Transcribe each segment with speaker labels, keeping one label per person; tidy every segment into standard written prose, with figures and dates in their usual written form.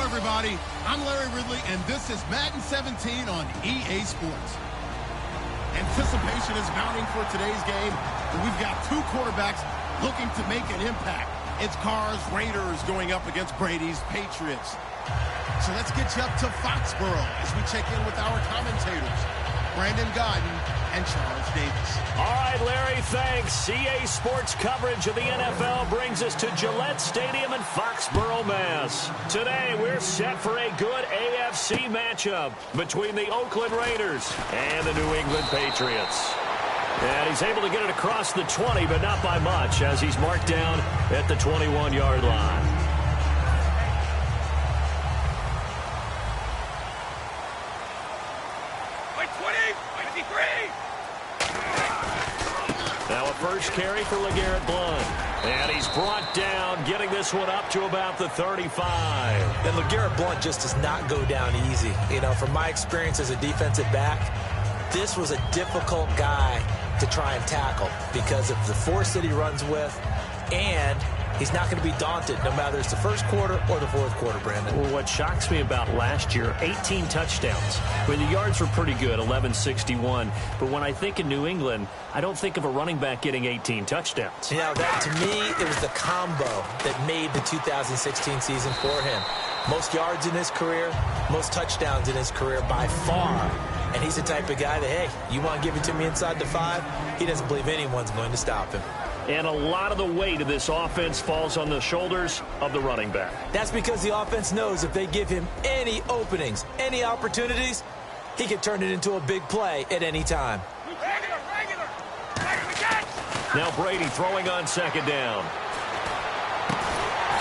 Speaker 1: Everybody, I'm Larry Ridley, and this is Madden 17 on EA Sports. Anticipation is mounting for today's game, and we've got two quarterbacks looking to make an impact. It's Carr's Raiders going up against Brady's Patriots. So let's get you up to Foxborough as we check in with our commentators, Brandon Godden and Charles Davis.
Speaker 2: All right, Larry, thanks. EA Sports coverage of the NFL brings us to Gillette Stadium in Foxborough, Mass. Today, we're set for a good AFC matchup between the Oakland Raiders and the New England Patriots. And he's able to get it across the 20, but not by much, as he's marked down at the 21-yard line. First carry for LeGarrette Blount. And he's brought down, getting this one up to about the 35.
Speaker 3: And LeGarrette Blount just does not go down easy. You know, from my experience as a defensive back, this was a difficult guy to try and tackle because of the force that he runs with, and he's not going to be daunted no matter it's the first quarter or the fourth quarter, Brandon.
Speaker 2: Well, what shocks me about last year, 18 touchdowns. I mean, the yards were pretty good, 1161. But when I think of New England, I don't think of a running back getting 18 touchdowns.
Speaker 3: You know, that to me, it was the combo that made the 2016 season for him. Most yards in his career, most touchdowns in his career by far. And he's the type of guy that, hey, you want to give it to me inside the 5? He doesn't believe anyone's going to stop him.
Speaker 2: And a lot of the weight of this offense falls on the shoulders of the running back.
Speaker 3: That's because the offense knows if they give him any openings, any opportunities, he can turn it into a big play at any time.
Speaker 2: Now Brady throwing on second down.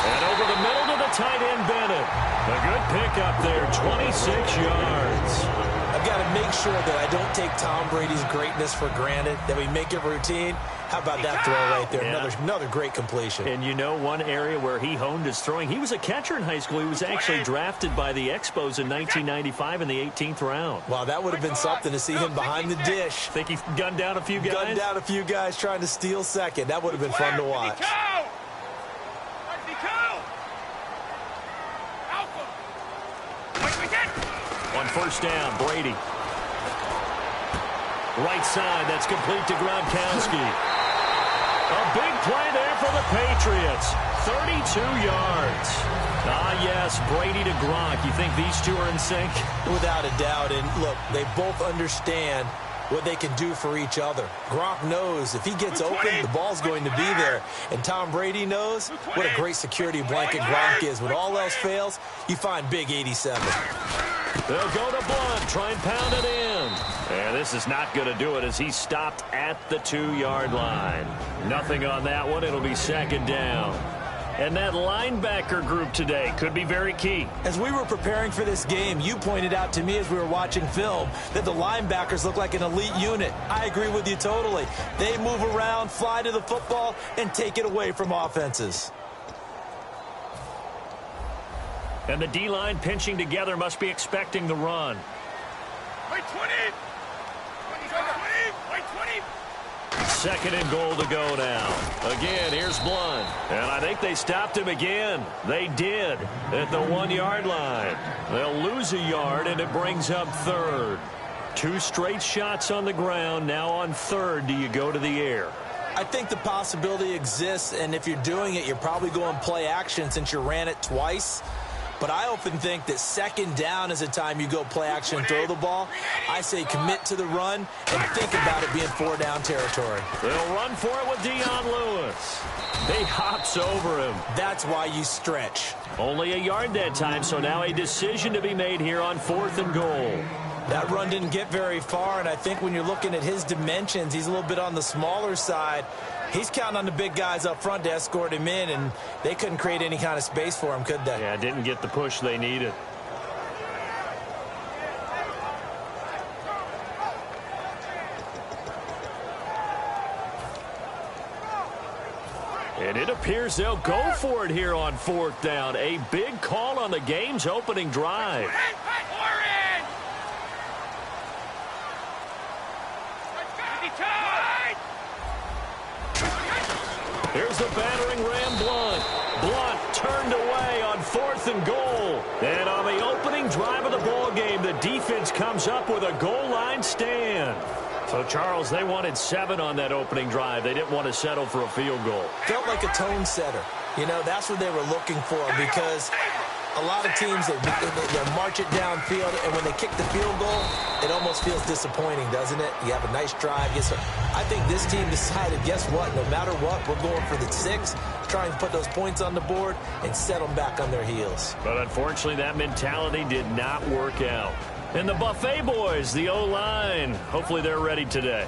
Speaker 2: And over the middle to the tight end, Bennett. A good pickup there, 26 yards.
Speaker 3: I've got to make sure that I don't take Tom Brady's greatness for granted, that we make it routine. How about that throw right there?
Speaker 2: Yeah.
Speaker 3: Another great completion.
Speaker 2: And you know one area where he honed his throwing, he was a catcher in high school. He was actually drafted by the Expos in 1995 in the 18th round.
Speaker 3: Wow, that would have been something to see him behind the dish.
Speaker 2: Think he gunned down a few guys?
Speaker 3: Gunned down a few guys trying to steal second. That would have been fun to watch.
Speaker 2: On first down, Brady. Right side, that's complete to Gronkowski. A big play there for the Patriots. 32 yards. Ah, yes, Brady to Gronk. You think these two are in sync?
Speaker 3: Without a doubt. And look, they both understand what they can do for each other. Gronk knows if he gets open, the ball's going to be there. And Tom Brady knows what a great security blanket Gronk is. When all else fails, you find big 87.
Speaker 2: They'll go to Blount, try and pound it in. And this is not going to do it as he's stopped at the 2-yard line. Nothing on that one. It'll be second down. And that linebacker group today could be very key.
Speaker 3: As we were preparing for this game, you pointed out to me as we were watching film that the linebackers look like an elite unit. I agree with you totally. They move around, fly to the football, and take it away from offenses.
Speaker 2: And the D-line pinching together must be expecting the run. Second and goal to go now. Again, here's Blount. And I think they stopped him again. They did at the 1-yard line. They'll lose a yard, and it brings up third. 2 straight shots on the ground. Now on third, do you go to the air?
Speaker 3: I think the possibility exists, and if you're doing it, you're probably going play action since you ran it twice. But I often think that second down is a time you go play action and throw the ball. I say commit to the run and think about it being 4-down territory.
Speaker 2: They'll run for it with Dion Lewis. He hops over him.
Speaker 3: That's why you stretch.
Speaker 2: Only a yard that time, so now a decision to be made here on 4th and goal.
Speaker 3: That run didn't get very far, and I think when you're looking at his dimensions, he's a little bit on the smaller side. He's counting on the big guys up front to escort him in, and they couldn't create any kind of space for him, could they?
Speaker 2: Yeah, didn't get the push they needed. And it appears they'll go for it here on 4th down. A big call on the game's opening drive. Here's the battering ram, Blunt. Blunt turned away on 4th and goal. And on the opening drive of the ball game, the defense comes up with a goal line stand. So, Charles, they wanted 7 on that opening drive. They didn't want to settle for a field goal.
Speaker 3: Felt like a tone setter. You know, that's what they were looking for, because a lot of teams, they march it downfield, and when they kick the field goal, it almost feels disappointing, doesn't it? You have a nice drive. I think this team decided, guess what? No matter what, we're going for the 6, trying to put those points on the board and set them back on their heels.
Speaker 2: But unfortunately, that mentality did not work out. And the Buffet boys, the O-line, hopefully they're ready today.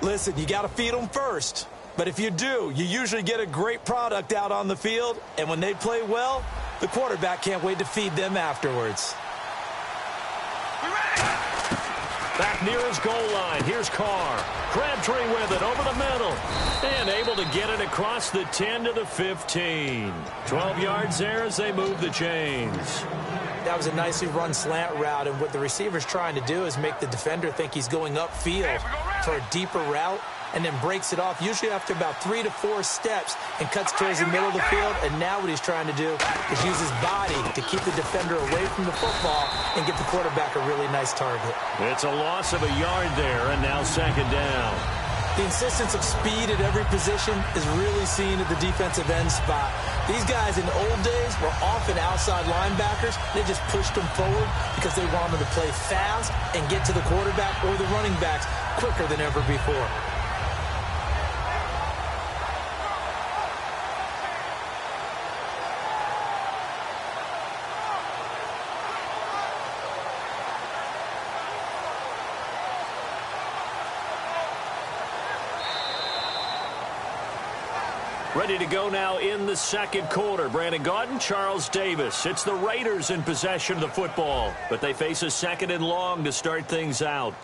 Speaker 3: Listen, you got to feed them first. But if you do, you usually get a great product out on the field. And when they play well, the quarterback can't wait to feed them afterwards.
Speaker 2: Back near his goal line. Here's Carr. Crabtree with it over the middle. And able to get it across the 10 to the 15. 12 yards there as they move the chains.
Speaker 3: That was a nicely run slant route, and what the receiver's trying to do is make the defender think he's going upfield for a deeper route, and then breaks it off, usually after about 3 to 4 steps, and cuts towards the middle of the field. And now what he's trying to do is use his body to keep the defender away from the football and get the quarterback a really nice target.
Speaker 2: It's a loss of a yard there, and now 2nd down.
Speaker 3: The insistence of speed at every position is really seen at the defensive end spot. These guys in old days were often outside linebackers. They just pushed them forward because they wanted to play fast and get to the quarterback or the running backs quicker than ever before.
Speaker 2: Ready to go now in the 2nd quarter. Brandon Gaudin, Charles Davis. It's the Raiders in possession of the football, but they face a 2nd and long to start things out.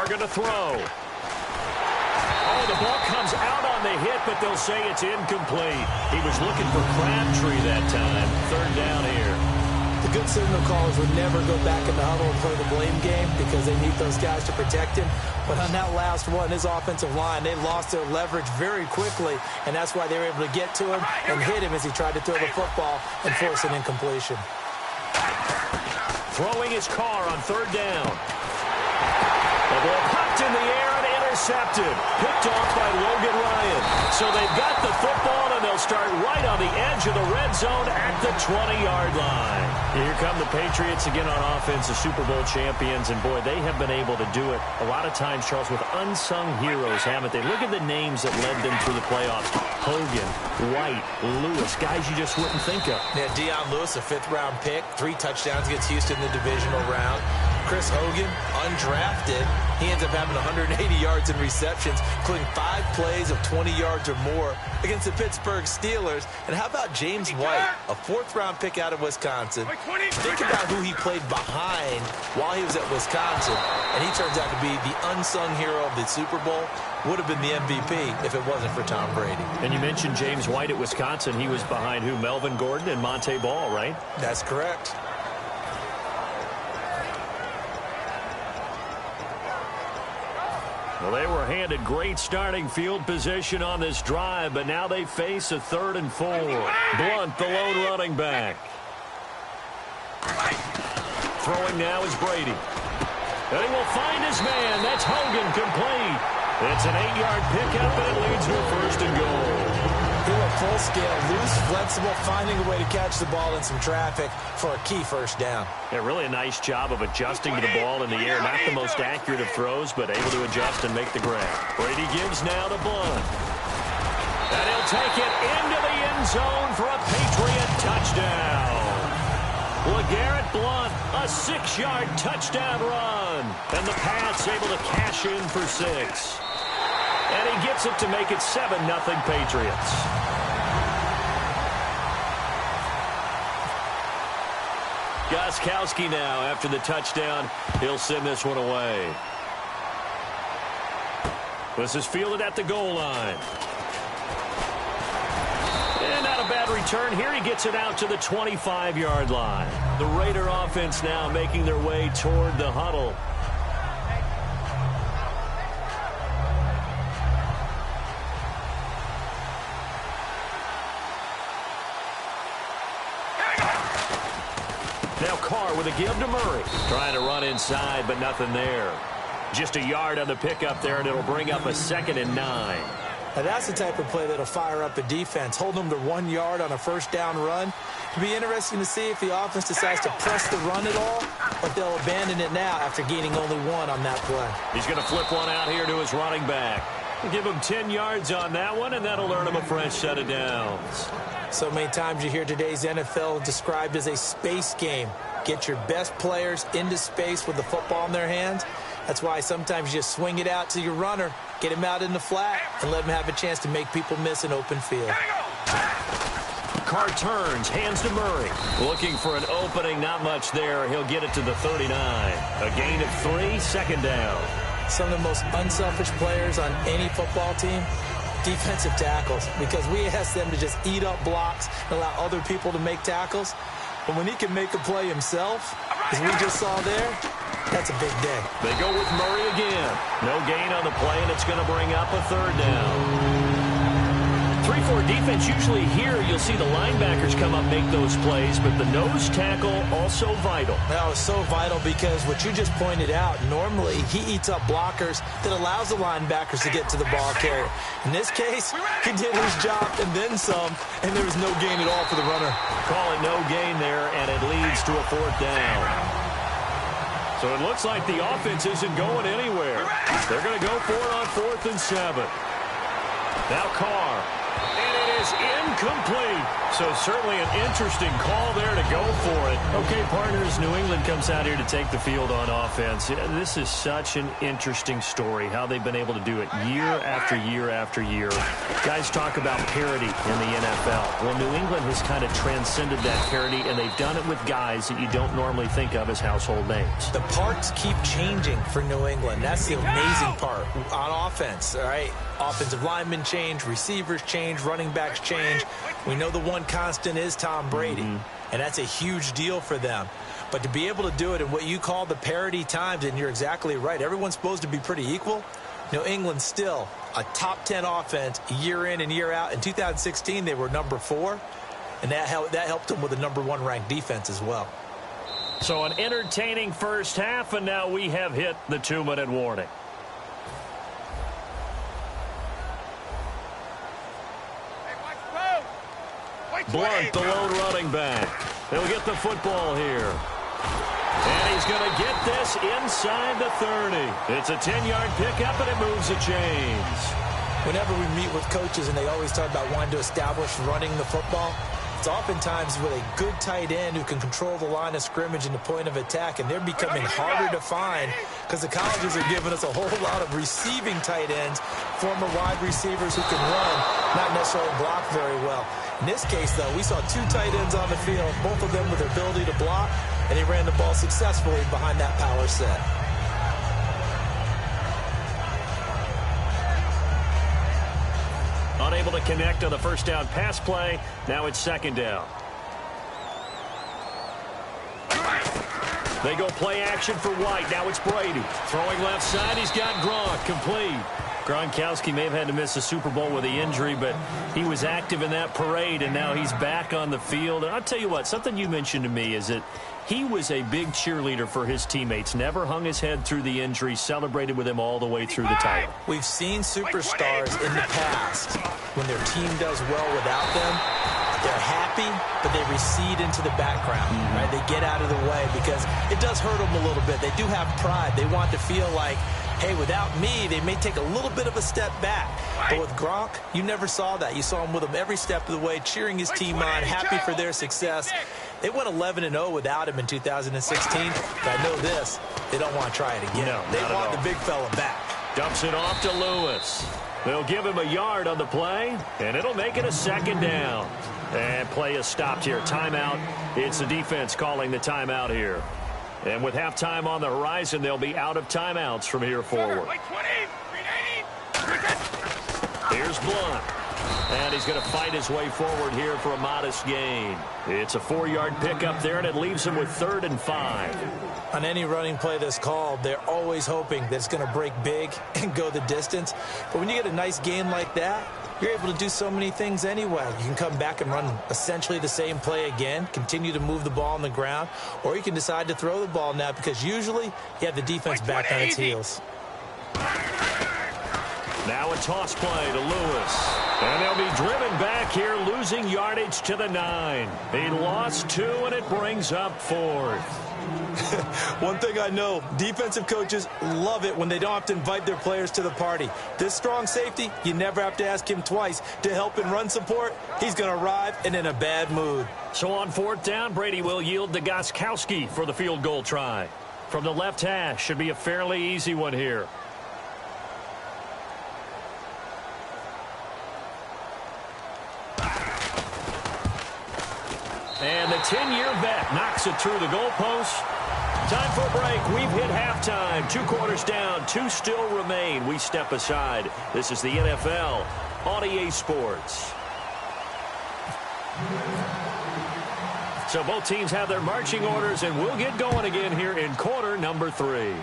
Speaker 2: Going to throw. Oh, the ball comes out on the hit, but they'll say it's incomplete. He was looking for Crabtree that time. 3rd down here.
Speaker 3: The good signal callers would never go back in the huddle and play the blame game because they need those guys to protect him. But on that last one, his offensive line, they lost their leverage very quickly, and that's why they were able to get to him and hit him as he tried to throw the football and force an incompletion.
Speaker 2: Throwing his Carr on 3rd down. The ball popped in the air and intercepted. Picked off by Logan Ryan. So they've got the football, and they'll start right on the edge of the red zone at the 20-yard line. Here come the Patriots again on offense, the Super Bowl champions. And, boy, they have been able to do it a lot of times, Charles, with unsung heroes, haven't they? Look at the names that led them through the playoffs. Hogan, White, Lewis, guys you just wouldn't think of.
Speaker 3: Yeah, Deion Lewis, a 5th-round pick, 3 touchdowns against Houston in the divisional round. Chris Hogan, undrafted. He ends up having 180 yards in receptions, including 5 plays of 20 yards or more against the Pittsburgh Steelers. And how about James White, a 4th-round pick out of Wisconsin? Think about who he played behind while he was at Wisconsin, and he turns out to be the unsung hero of the Super Bowl. Would have been the MVP if it wasn't for Tom Brady.
Speaker 2: And you mentioned James White at Wisconsin. He was behind who? Melvin Gordon and Monte Ball, right?
Speaker 3: That's correct.
Speaker 2: Well, they were handed great starting field position on this drive, but now they face a 3rd and 4. Blunt, the lone running back. Throwing now is Brady. And he will find his man. That's Hogan, complete. It's an 8-yard pickup, and it leads to a 1st and goal.
Speaker 3: He went full scale, loose, flexible, finding a way to catch the ball in some traffic for a key first down.
Speaker 2: Yeah, really a nice job of adjusting to the ball in the air. Not the most accurate of throws, but able to adjust and make the grab. Brady gives now to Blunt. And he'll take it into the end zone for a Patriot touchdown. LeGarrette Blunt, a 6-yard touchdown run. And the Pats able to cash in for 6. And he gets it to make it 7-0 Patriots. Gostkowski now after the touchdown. He'll send this one away. This is fielded at the goal line. And not a bad return here. He gets it out to the 25-yard line. The Raider offense now making their way toward the huddle. Now Carr with a give to Murray. Trying to run inside, but nothing there. Just a yard on the pickup there, and it'll bring up a 2nd and 9.
Speaker 3: Now that's the type of play that'll fire up a defense. Hold them to 1 yard on a first down run. It'll be interesting to see if the offense decides to press the run at all, but they'll abandon it now after gaining only 1 on that play.
Speaker 2: He's going to flip one out here to his running back. We'll give him 10 yards on that one, and that'll earn him a fresh set of downs.
Speaker 3: So many times you hear today's NFL described as a space game. Get your best players into space with the football in their hands. That's why sometimes you just swing it out to your runner, get him out in the flat, and let him have a chance to make people miss an open field.
Speaker 2: Carr turns, hands to Murray. Looking for an opening, not much there. He'll get it to the 39. A gain of 3, 2nd down.
Speaker 3: Some of the most unselfish players on any football team, defensive tackles, because we ask them to just eat up blocks and allow other people to make tackles. But when he can make a play himself, as we just saw there, that's a big day.
Speaker 2: They go with Murray again. No gain on the play, and it's going to bring up a 3rd down. 3-4 defense, usually here you'll see the linebackers come up, make those plays, but the nose tackle also vital.
Speaker 3: That was so vital because what you just pointed out, normally he eats up blockers that allows the linebackers to get to the ball carrier. In this case, he did his job and then some, and there was no gain at all for the runner.
Speaker 2: Call it no gain there, and it leads to a 4th down. So it looks like the offense isn't going anywhere. They're going to go for it on 4th and 7. Now Carr. And it is incomplete. So certainly an interesting call there to go for it. Okay, partners, New England comes out here to take the field on offense. This is such an interesting story, how they've been able to do it year after year after year. Guys talk about parity in the NFL. Well, New England has kind of transcended that parity, and they've done it with guys that you don't normally think of as household names.
Speaker 3: The parts keep changing for New England. That's the amazing part on offense, all right? Offensive linemen change, receivers change, running backs change. We know the one constant is Tom Brady, and that's a huge deal for them. But to be able to do it in what you call the parity times, and you're exactly right, everyone's supposed to be pretty equal. New England's still a top 10 offense year in and year out. In 2016, they were number 4, and that helped them with a number 1 ranked defense as well.
Speaker 2: So an entertaining first half, and now we have hit the 2-minute warning. Blunt, the lone running back. He'll get the football here. And he's going to get this inside the 30. It's a 10-yard pickup, and it moves the chains.
Speaker 3: Whenever we meet with coaches and they always talk about wanting to establish running the football, it's oftentimes with a good tight end who can control the line of scrimmage and the point of attack, and they're becoming harder to find because the colleges are giving us a whole lot of receiving tight ends, former wide receivers who can run, not necessarily block very well. In this case, though, we saw 2 tight ends on the field, both of them with their ability to block, and he ran the ball successfully behind that power set.
Speaker 2: Unable to connect on the first down pass play. Now it's 2nd down. They go play action for White. Now it's Brady. Throwing left side. He's got Gronk. Complete. Gronkowski may have had to miss the Super Bowl with the injury, but he was active in that parade, and now he's back on the field. And I'll tell you what, something you mentioned to me is that he was a big cheerleader for his teammates, never hung his head through the injury, celebrated with him all the way through the title.
Speaker 3: We've seen superstars in the past, when their team does well without them, they're happy, but they recede into the background, right? They get out of the way because it does hurt them a little bit. They do have pride. They want to feel like, hey, without me, they may take a little bit of a step back. But with Gronk, you never saw that. You saw him with him every step of the way, cheering his team on, happy for their success. They went 11-0 without him in 2016. But I know this, they don't want to try it again.
Speaker 2: No,
Speaker 3: they want the big fella back.
Speaker 2: Dumps it off to Lewis. They'll give him a yard on the play, and it'll make it a second down. And play is stopped here. Timeout. It's the defense calling the timeout here. And with halftime on the horizon, they'll be out of timeouts from here forward. Here's Blunt. And he's going to fight his way forward here for a modest gain. It's a 4-yard pickup there, and it leaves him with 3rd and 5.
Speaker 3: On any running play that's called, they're always hoping that it's going to break big and go the distance. But when you get a nice gain like that, you're able to do so many things anyway. You can come back and run essentially the same play again, continue to move the ball on the ground, or you can decide to throw the ball now because usually you have the defense back on its heels.
Speaker 2: Now a toss play to Lewis. And they'll be driven back here, losing yardage to the 9. He lost 2, and it brings up 4th.
Speaker 3: One thing I know, defensive coaches love it when they don't have to invite their players to the party. This strong safety, you never have to ask him twice to help in run support. He's going to arrive and in a bad mood.
Speaker 2: So on 4th down, Brady will yield to Gostkowski for the field goal try. From the left hash, should be a fairly easy one here. And the 10-year vet knocks it through the goalpost. Time for a break. We've hit halftime. 2 quarters down. 2 still remain. We step aside. This is the NFL on EA Sports. So both teams have their marching orders, and we'll get going again here in quarter number 3.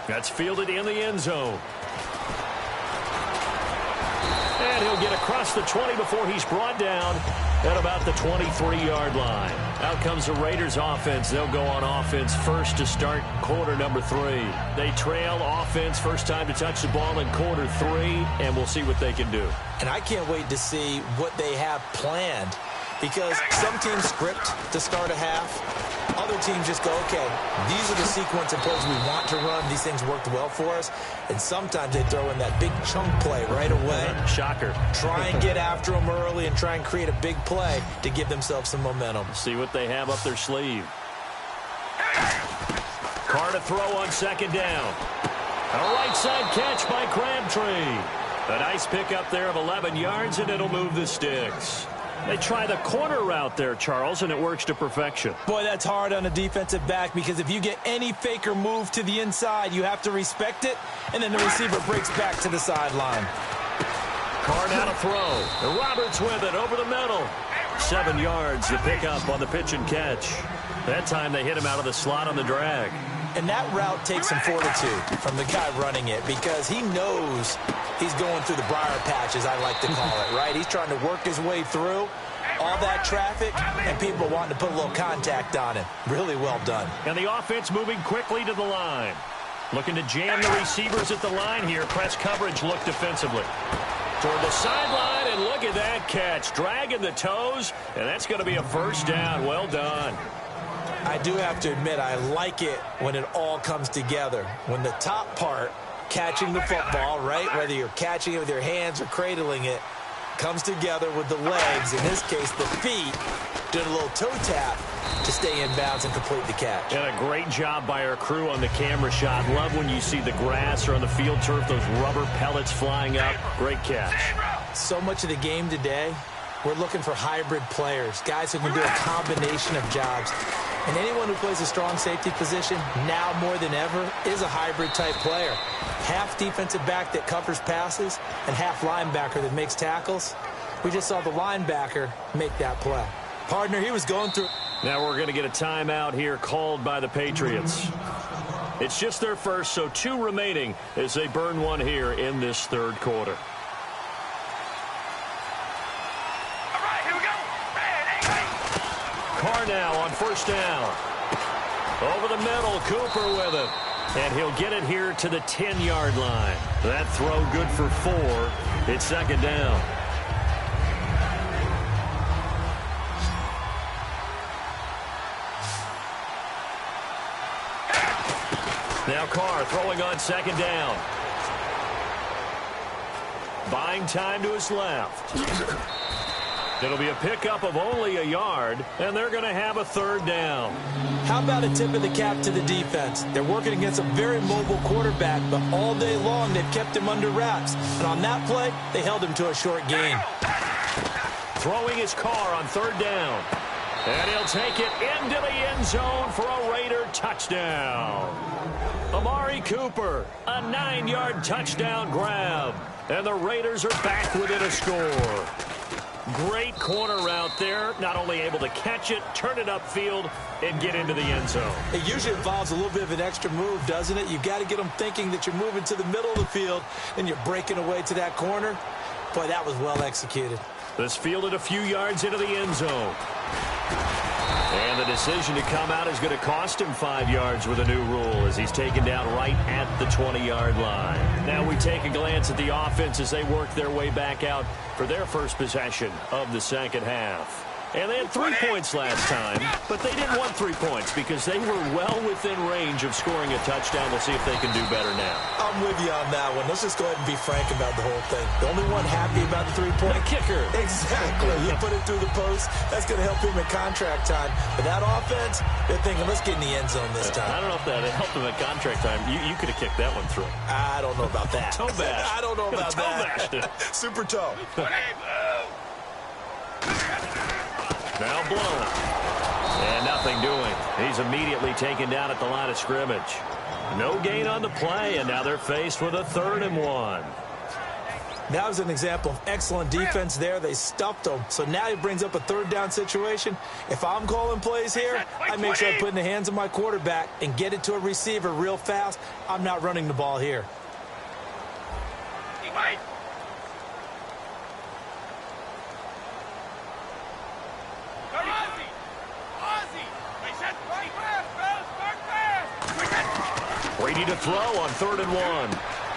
Speaker 2: That's fielded in the end zone. And he'll get across the 20 before he's brought down at about the 23-yard line. Out comes the Raiders offense. They'll go on offense first to start quarter number 3. They trail offense first time to touch the ball in quarter 3, and we'll see what they can do.
Speaker 3: And I can't wait to see what they have planned because some teams script to start a half. Other teams just go, okay, these are the sequence of plays we want to run. These things worked well for us. And sometimes they throw in that big chunk play right away.
Speaker 2: Shocker.
Speaker 3: Try and get after them early and try and create a big play to give themselves some momentum.
Speaker 2: See what they have up their sleeve. Carr to throw on 2nd down. A right side catch by Crabtree. A nice pickup there of 11 yards, and it'll move the sticks. They try the corner route there, Charles, and it works to perfection.
Speaker 3: Boy, that's hard on a defensive back because if you get any fake or move to the inside, you have to respect it, and then the receiver breaks back to the sideline.
Speaker 2: Carr now to throw. And Roberts with it over the middle. 7 yards to pick up on the pitch and catch. That time they hit him out of the slot on the drag.
Speaker 3: And that route takes some fortitude from the guy running it because he knows he's going through the briar patch, as I like to call it, right? He's trying to work his way through all that traffic and people wanting to put a little contact on it. Really well done.
Speaker 2: And the offense moving quickly to the line. Looking to jam the receivers at the line here. Press coverage look defensively. Toward the sideline, and look at that catch. Dragging the toes, and that's going to be a first down. Well done.
Speaker 3: I do have to admit, I like it when it all comes together. When the top part, catching the football, right, whether you're catching it with your hands or cradling it, comes together with the legs, in this case the feet, doing a little toe tap to stay in bounds and complete the catch.
Speaker 2: And a great job by our crew on the camera shot. Love when you see the grass or on the field turf, those rubber pellets flying up. Great catch.
Speaker 3: So much of the game today, we're looking for hybrid players, guys who can do a combination of jobs. And anyone who plays a strong safety position, now more than ever, is a hybrid-type player. Half defensive back that covers passes and half linebacker that makes tackles. We just saw the linebacker make that play. Partner, he was going through...
Speaker 2: Now we're going to get a timeout here called by the Patriots. It's just their first, so 2 remaining as they burn one here in this third quarter.
Speaker 4: All right, here we go.
Speaker 2: Carr now on first down. Over the middle, Cooper with it. And he'll get it here to the 10-yard line. That throw good for 4. It's second down. Now Carr throwing on second down. Buying time to his left. It'll be a pickup of only a yard, and they're going to have a third down.
Speaker 3: How about a tip of the cap to the defense? They're working against a very mobile quarterback, but all day long they've kept him under wraps. And on that play, they held him to a short gain.
Speaker 2: Throwing his Carr on third down. And he'll take it into the end zone for a Raider touchdown. Amari Cooper, a 9-yard touchdown grab. And the Raiders are back within a score. Great corner route there. Not only able to catch it, turn it upfield, and get into the end zone.
Speaker 3: It usually involves a little bit of an extra move, doesn't it? You've got to get them thinking that you're moving to the middle of the field and you're breaking away to that corner. Boy, that was well executed.
Speaker 2: This fielded a few yards into the end zone. And the decision to come out is going to cost him 5 yards with a new rule as he's taken down right at the 20-yard line. Now we take a glance at the offense as they work their way back out for their first possession of the second half. And they had 3 points last time, but they didn't want 3 points because they were well within range of scoring a touchdown. We'll see if they can do better now.
Speaker 3: I'm with you on that one. Let's just go ahead and be frank about the whole thing. The only one happy about the 3-point
Speaker 2: kicker.
Speaker 3: Exactly. You put it through the post. That's going to help him in contract time. But that offense, they're thinking, let's get in the end zone this time.
Speaker 2: I don't know if that helped him at contract time. You could have kicked that one through.
Speaker 3: I don't know about that.
Speaker 2: Toe bash.
Speaker 3: I don't know about
Speaker 2: toe
Speaker 3: that.
Speaker 2: Bashed.
Speaker 3: Super toe.
Speaker 2: Now blown. And nothing doing. He's immediately taken down at the line of scrimmage. No gain on the play, and now they're faced with a 3rd and 1.
Speaker 3: That was an example of excellent defense there. They stuffed him. So now he brings up a 3rd down situation. If I'm calling plays here, I make sure I put it in the hands of my quarterback and get it to a receiver real fast. I'm not running the ball here.
Speaker 2: Brady to throw on 3rd and 1.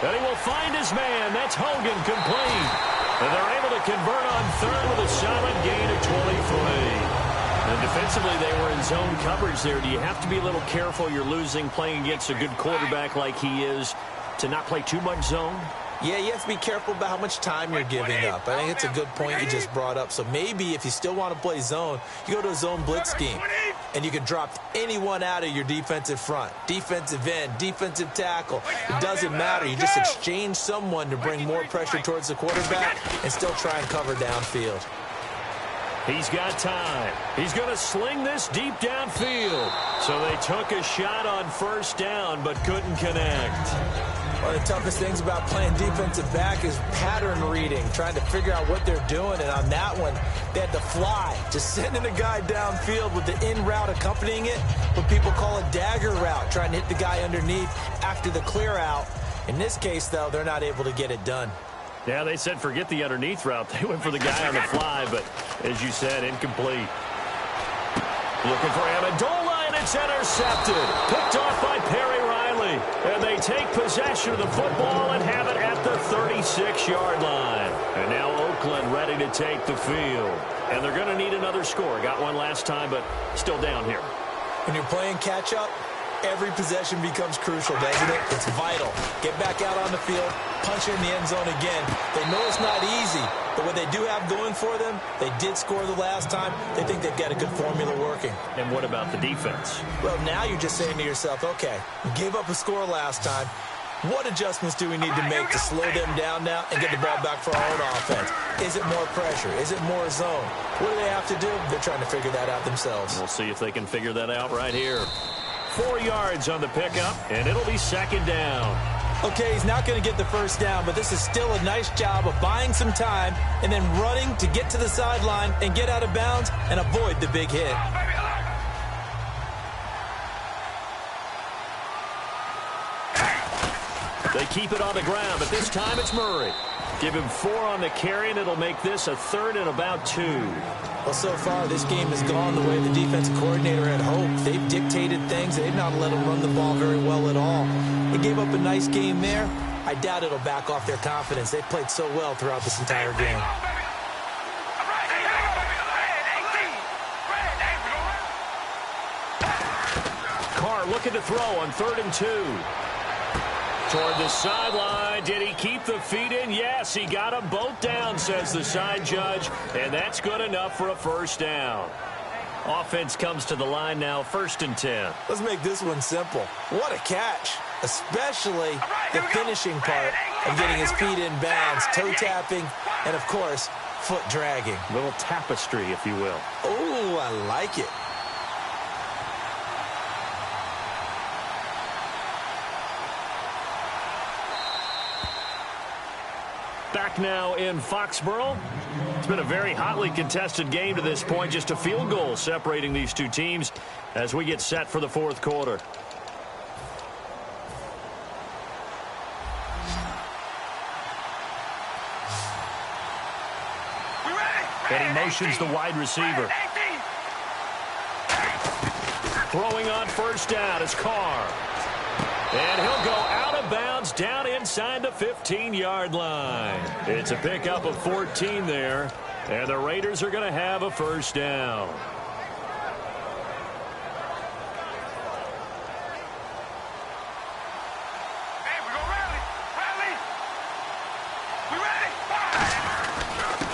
Speaker 2: And he will find his man. That's Hogan complete. And they're able to convert on 3rd with a solid gain of 23. And defensively, they were in zone coverage there. Do you have to be a little careful? You're losing playing against a good quarterback like he is to not play too much zone?
Speaker 3: Yeah, you have to be careful about how much time you're giving up. I think it's a good point you just brought up. So maybe if you still want to play zone, you go to a zone blitz scheme. And you can drop anyone out of your defensive front. Defensive end, defensive tackle. It doesn't matter. You just exchange someone to bring more pressure towards the quarterback and still try and cover downfield.
Speaker 2: He's got time. He's going to sling this deep downfield. So they took a shot on first down but couldn't connect.
Speaker 3: One of the toughest things about playing defensive back is pattern reading, trying to figure out what they're doing. And on that one, they had to fly, just sending a guy downfield with the in route accompanying it, what people call a dagger route, trying to hit the guy underneath after the clear out. In this case, though, they're not able to get it done.
Speaker 2: Yeah, they said forget the underneath route. They went for the guy on the fly, but as you said, incomplete. Looking for Amendola, and it's intercepted. Picked off by Perry Riley. And they take possession of the football and have it at the 36-yard line. And now Oakland ready to take the field. And they're going to need another score. Got one last time, but still down here.
Speaker 3: When you're playing catch-up, every possession becomes crucial, doesn't it? It's vital. Get back out on the field, punch it in the end zone again. They know it's not easy, but what they do have going for them, they did score the last time. They think they've got a good formula working.
Speaker 2: And what about the defense?
Speaker 3: Well, now you're just saying to yourself, okay, we gave up a score last time. What adjustments do we need to make to slow them down now and get the ball back for our own offense? Is it more pressure? Is it more zone? What do they have to do? They're trying to figure that out themselves.
Speaker 2: We'll see if they can figure that out right here. 4 yards on the pickup, and it'll be second down.
Speaker 3: Okay, he's not going to get the first down, but this is still a nice job of buying some time and then running to get to the sideline and get out of bounds and avoid the big hit.
Speaker 2: They keep it on the ground, but this time it's Murray. Give him 4 on the carry, and it'll make this a 3rd and about 2.
Speaker 3: Well, so far, this game has gone the way the defensive coordinator had hoped. They've dictated things. They've not let them run the ball very well at all. They gave up a nice game there. I doubt it'll back off their confidence. They've played so well throughout this entire game.
Speaker 2: Carr looking to throw on 3rd and 2. Toward the sideline. Did he keep the feet in? Yes, he got them both down, says the side judge, and that's good enough for a 1st down. Offense comes to the line now, 1st and 10.
Speaker 3: Let's make this one simple. What a catch, especially the finishing part of getting his feet in bounds, toe tapping, and, of course, foot dragging.
Speaker 2: Little tapestry, if you will.
Speaker 3: Oh, I like it.
Speaker 2: Back now in Foxborough. It's been a very hotly contested game to this point. Just a field goal separating these two teams as we get set for the 4th quarter. And he motions the wide receiver. Throwing on 1st down is Carr. And he'll go out of bounds down inside the 15-yard line. It's a pickup of 14 there, and the Raiders are going to have a 1st down.
Speaker 4: Hey, we're gonna rally. Rally. We ready?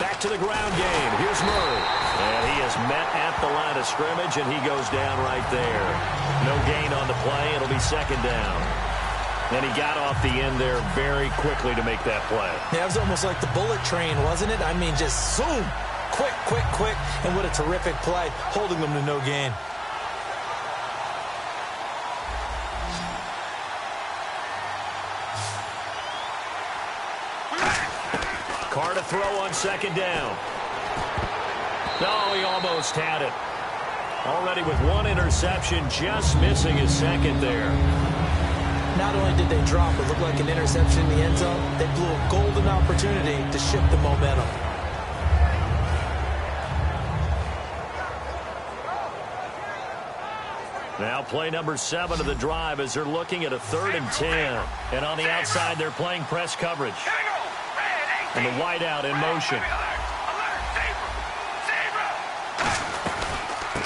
Speaker 2: Back to the ground game. Here's Murray. And he is met at the line of scrimmage, and he goes down right there. No gain on the play. It'll be 2nd down. And he got off the end there very quickly to make that play.
Speaker 3: Yeah, it was almost like the bullet train, wasn't it? I mean, just zoom. Quick, quick, quick. And what a terrific play, holding them to no gain.
Speaker 2: Carr to throw on 2nd down. No, he almost had it. Already with 1 interception, just missing his 2nd there.
Speaker 3: Not only did they drop what looked like an interception in the end zone, they blew a golden opportunity to shift the momentum.
Speaker 2: Now play number 7 of the drive as they're looking at a 3rd and 10. And on the outside, they're playing press coverage. And the wideout in motion.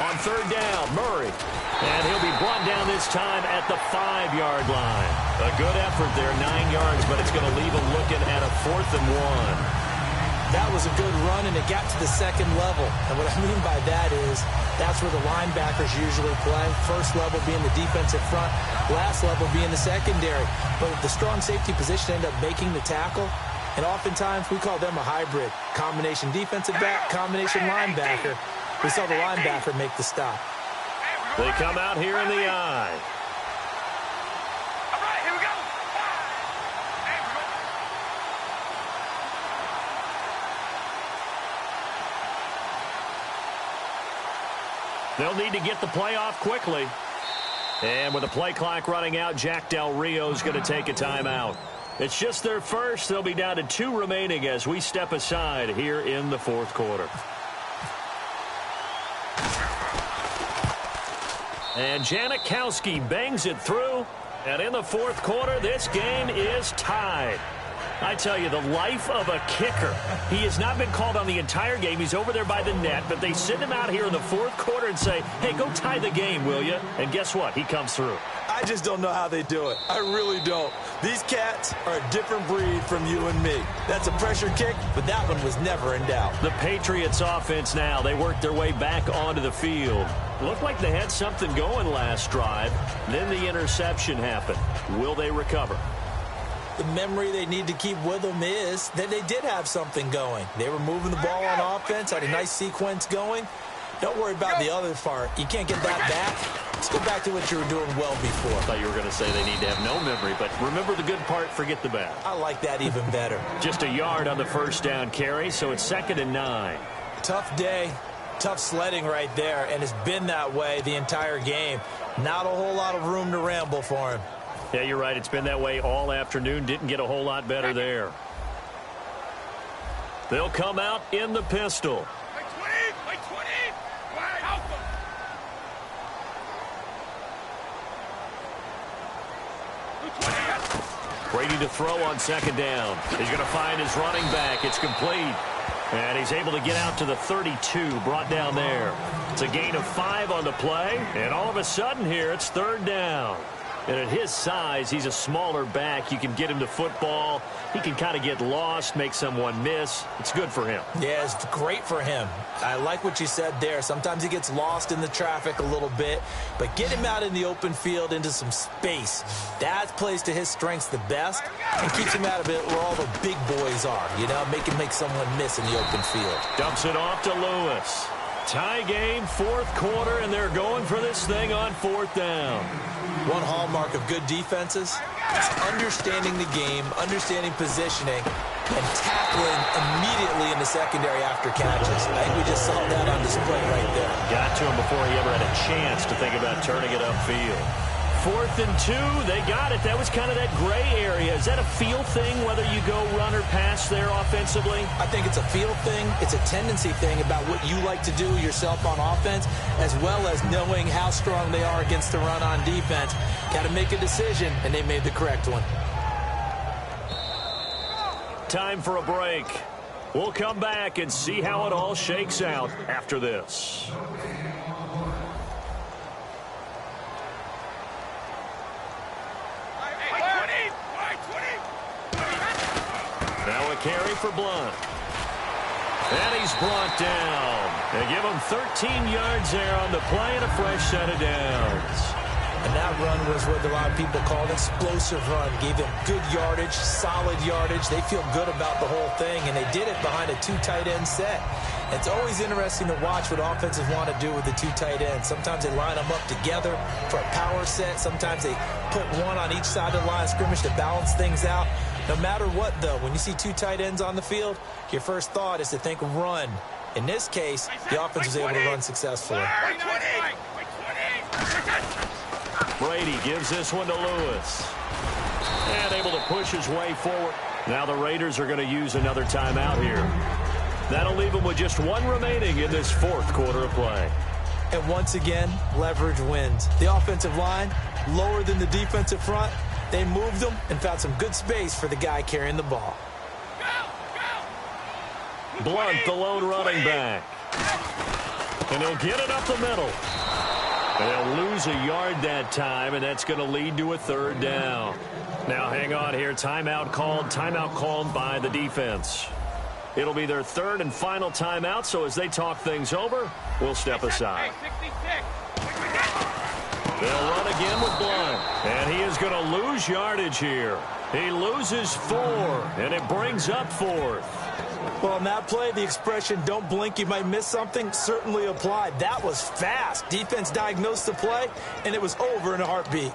Speaker 2: On 3rd down, Murray. And he'll be brought down this time at the 5-yard line. A good effort there, 9 yards, but it's going to leave him looking at a 4th and 1.
Speaker 3: That was a good run, and it got to the 2nd level. And what I mean by that is that's where the linebackers usually play. First level being the defensive front, last level being the secondary. But the strong safety position ended up making the tackle. And oftentimes we call them a hybrid. Combination defensive back, combination linebacker. We saw the linebacker make the stop.
Speaker 2: They come out here in the eye.
Speaker 4: All right, here we go.
Speaker 2: They'll need to get the play off quickly. And with the play clock running out, Jack Del Rio's going to take a timeout. It's just their first. They'll be down to 2 remaining as we step aside here in the 4th quarter. And Janikowski bangs it through. And in the 4th quarter, this game is tied. I tell you, the life of a kicker. He has not been called on the entire game. He's over there by the net, but they send him out here in the 4th quarter and say, hey, go tie the game, will you? And guess what? He comes through.
Speaker 3: I just don't know how they do it. I really don't. These cats are a different breed from you and me. That's a pressure kick, but that one was never in doubt.
Speaker 2: The Patriots offense now, they work their way back onto the field. Looked like they had something going last drive. Then the interception happened. Will they recover?
Speaker 3: The memory they need to keep with them is that they did have something going. They were moving the ball on offense, had a nice sequence going. Don't worry about the other part. You can't get that back. Let's go back to what you were doing well before.
Speaker 2: I thought you were going to say they need to have no memory, but remember the good part, forget the bad.
Speaker 3: I like that even better.
Speaker 2: Just a yard on the 1st down carry, so it's 2nd and 9.
Speaker 3: Tough day, tough sledding right there, and it's been that way the entire game. Not a whole lot of room to ramble for him.
Speaker 2: Yeah, you're right. It's been that way all afternoon. Didn't get a whole lot better there. They'll come out in the pistol.
Speaker 4: By 20! By 20! Wide, help them!
Speaker 2: Brady to throw on second down. He's going to find his running back. It's complete. And he's able to get out to the 32, brought down there. It's a gain of 5 on the play. And all of a sudden here, it's third down. And at his size, he's a smaller back. You can get him to football. He can kind of get lost, make someone miss. It's good for him.
Speaker 3: Yeah, it's great for him. I like what you said there. Sometimes he gets lost in the traffic a little bit, but get him out in the open field into some space. That plays to his strengths the best and keeps him out of it where all the big boys are, you know, make him make someone miss in the open field.
Speaker 2: Dumps it off to Lewis. Tie game, fourth quarter, and they're going for this thing on fourth down.
Speaker 3: One hallmark of good defenses is understanding the game, understanding positioning, and tackling immediately in the secondary after catches. I think we just saw that on display right there.
Speaker 2: Got to him before he ever had a chance to think about turning it upfield. 4th and 2, they got it. That was kind of that gray area. Is that a feel thing, whether you go run or pass there offensively?
Speaker 3: I think it's a feel thing. It's a tendency thing about what you like to do yourself on offense, as well as knowing how strong they are against the run on defense. Got to make a decision, and they made the correct one.
Speaker 2: Time for a break. We'll come back and see how it all shakes out after this. Now a carry for Blunt. And he's brought down. They give him 13 yards there on the play and a fresh set of downs.
Speaker 3: And that run was what a lot of people call an explosive run. Gave them good yardage, solid yardage. They feel good about the whole thing, and they did it behind a 2 tight end set. It's always interesting to watch what offenses want to do with the 2 tight ends. Sometimes they line them up together for a power set. Sometimes they put one on each side of the line of scrimmage to balance things out. No matter what, though, when you see 2 tight ends on the field, your first thought is to think run. In this case, the offense was able to run successfully.
Speaker 2: Brady gives this one to Lewis. And able to push his way forward. Now the Raiders are going to use another timeout here. That'll leave them with just 1 remaining in this fourth quarter of play.
Speaker 3: And once again, leverage wins. The offensive line, lower than the defensive front. They moved them and found some good space for the guy carrying the ball.
Speaker 2: Blunt, the lone running back. And he'll get it up the middle. They'll lose a yard that time, and that's going to lead to a third down. Now, hang on here. Timeout called by the defense. It'll be their third and final timeout, so as they talk things over, we'll step aside. They'll run again with Blunt, and he is going to lose yardage here. He loses 4, and it brings up 4th.
Speaker 3: Well, on that play, the expression, don't blink, you might miss something, certainly applied. That was fast. Defense diagnosed the play, and it was over in a heartbeat.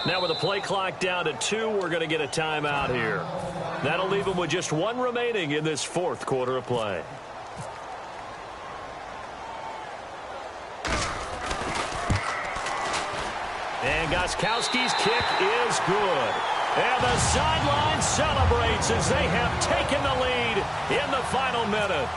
Speaker 2: Now with the play clock down to 2, we're going to get a timeout here. That'll leave them with just 1 remaining in this fourth quarter of play. And Gostkowski's kick is good. And the sideline celebrates as they have taken the lead in the final minute.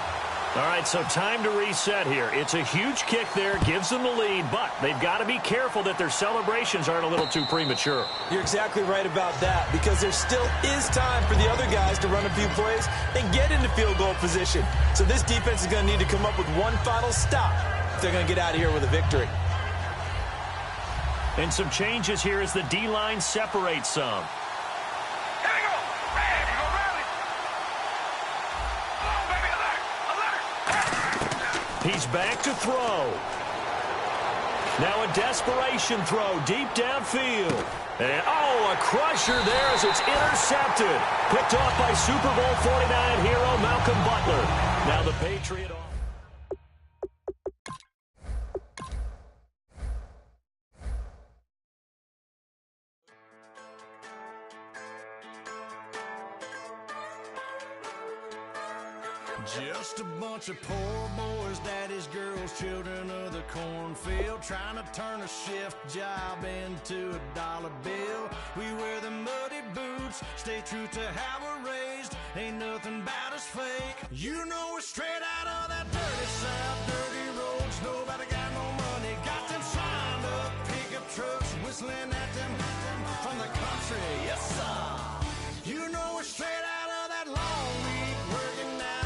Speaker 2: All right, so time to reset here. It's a huge kick there, gives them the lead, but they've got to be careful that their celebrations aren't a little too premature.
Speaker 3: You're exactly right about that, because there still is time for the other guys to run a few plays and get into field goal position. So this defense is going to need to come up with one final stop if they're going to get out of here with a victory.
Speaker 2: And some changes here as the D-line separates some. He's back to throw. Now a desperation throw deep downfield. And, oh, a crusher there as it's intercepted. Picked off by Super Bowl 49 hero Malcolm Butler. Now the Patriot off.
Speaker 5: Just a bunch of poor boys, daddies, girls, children of the cornfield, trying to turn a shift job into a dollar bill. We wear the muddy boots, stay true to how we're raised. Ain't nothing about us fake. You know we're straight out of that dirty south, dirty roads. Nobody got no money, got them signed up pickup trucks, whistling at them from the country. Yes, sir. You know we're straight out of that long week working now.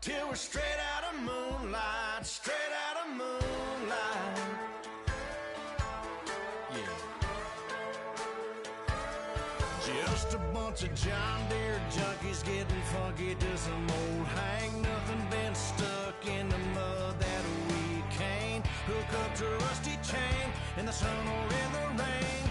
Speaker 5: Till we're straight out of moonlight, straight out of moonlight. Yeah. Just a bunch of John Deere junkies getting funky to some old hang. Nothing been stuck in the mud that we can't hook up to a rusty chain in the sun or in the rain.